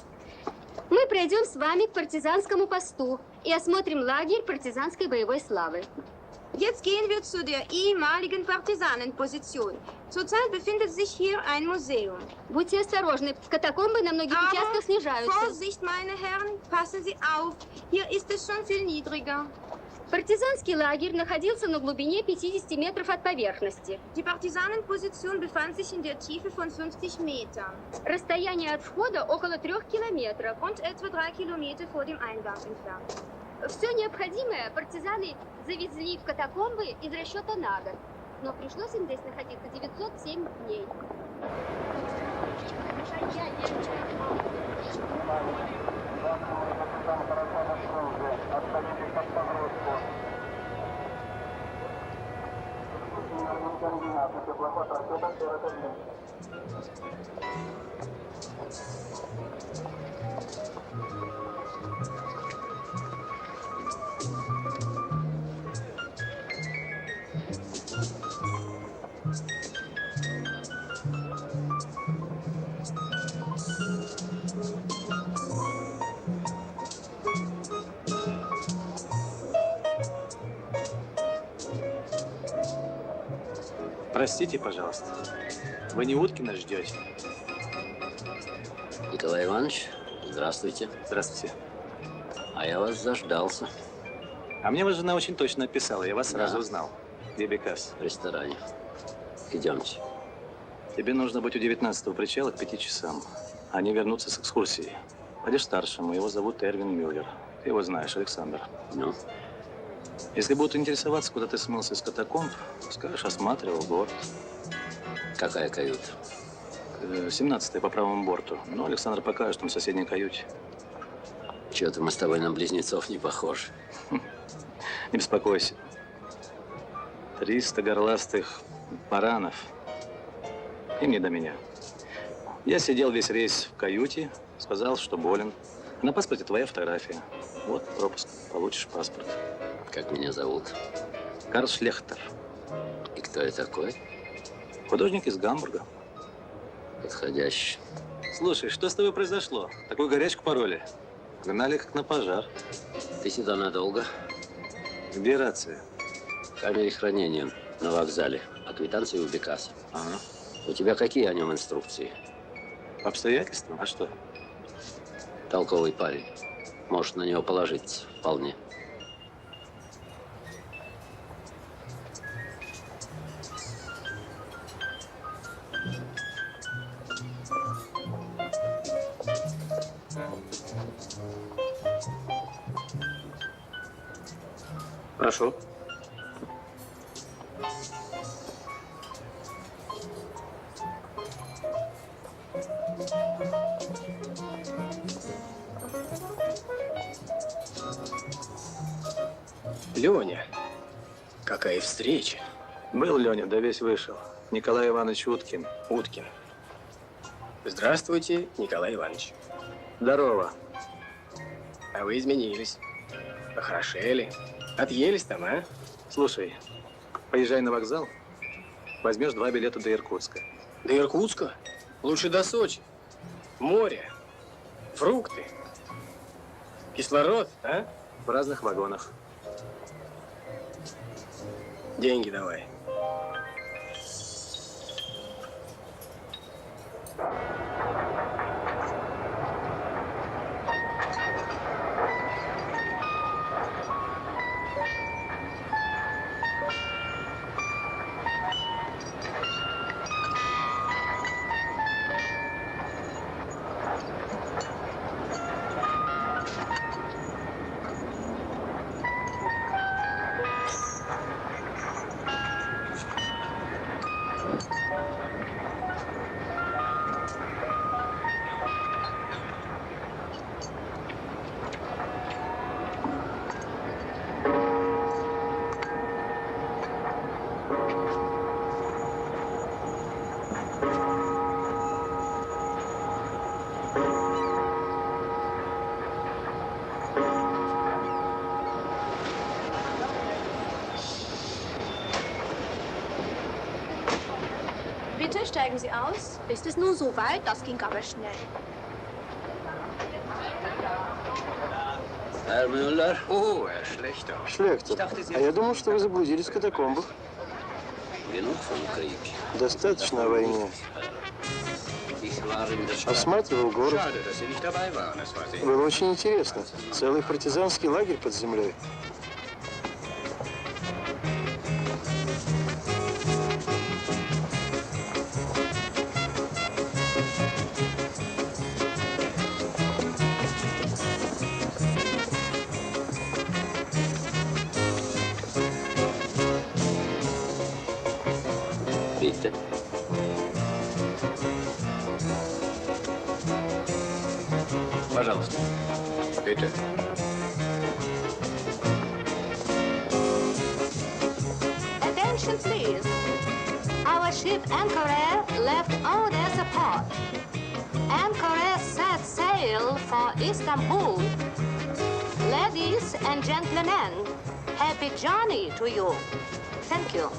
Мы пройдем с вами к партизанскому посту и осмотрим лагерь партизанской боевой славы. Jetzt gehen wir zu der ehemaligen Partisanenposition. Zurzeit befindet sich hier ein Museum. Будьте осторожны, катакомбы на многих участках снижаются. Vorsicht, meine Herren, passen Sie auf. Hier ist es schon viel niedriger. Партизанский лагерь находился на глубине 50 метров от поверхности. Die Partisanenposition befand sich in der Tiefe von 50 Metern. Расстояние от входа около 3 километров. Und etwa 3 Kilometer vor dem Eingang entfernt. Все необходимое партизаны завезли в катакомбы из расчета на год. Но пришлось им здесь находиться 907 дней. Простите, пожалуйста, вы не Уткина ждете? Николай Иванович, здравствуйте. Здравствуйте. А я вас заждался. А мне ваша жена очень точно описала, я вас Да. сразу узнал. Где Бекас? В ресторане. Идемте. Тебе нужно быть у 19-го причала к 5 часам. Они вернутся с экскурсии. Пойдешь старшему, его зовут Эрвин Мюллер. Ты его знаешь, Александр. Ну? Если будут интересоваться, куда ты смылся из катакомб, скажешь, осматривал город. Какая каюта? 17-я по правому борту. Ну, Александр покажет, он в соседней каюте. Чего-то мы с тобой на близнецов не похожи. Не беспокойся. 300 горластых баранов. Им не до меня. Я сидел весь рейс в каюте, сказал, что болен. На паспорте твоя фотография. Вот пропуск. Получишь паспорт. Как меня зовут? Карл Шлехтер. И кто я такой? Художник из Гамбурга. Подходящий. Слушай, что с тобой произошло? Такую горячку пороли. Гнали как на пожар. Ты сюда надолго? Где рация? В камере хранения на вокзале. А квитанции у Бекаса. Ага. У тебя какие о нем инструкции? По обстоятельствам? А что? Толковый парень. Может на него положиться. Вполне. Прошу. Леня, какая встреча. Был Леня, да весь вышел. Николай Иванович Уткин. Уткин. Здравствуйте, Николай Иванович. Здорово. А вы изменились. Похорошели. Отъелись там, а? Слушай, поезжай на вокзал, возьмешь 2 билета до Иркутска. До Иркутска? Лучше до Сочи. Море, фрукты, кислород, а? В разных вагонах. Деньги давай. Bitte steigen Sie aus. Ist es nun so weit? Das ging aber schnell. Herr Müller. О, Шлехтер. А я думал, что вы заблудились в катакомбах. Достаточно о войне. Осматривал город. Было очень интересно. Целый партизанский лагерь под землей. Bitte. Пожалуйста. Bitte. Attention, please. Our ship Ankara left Odessa port. Ankara set sail for Istanbul. Ladies and gentlemen, happy journey to you. Thank you.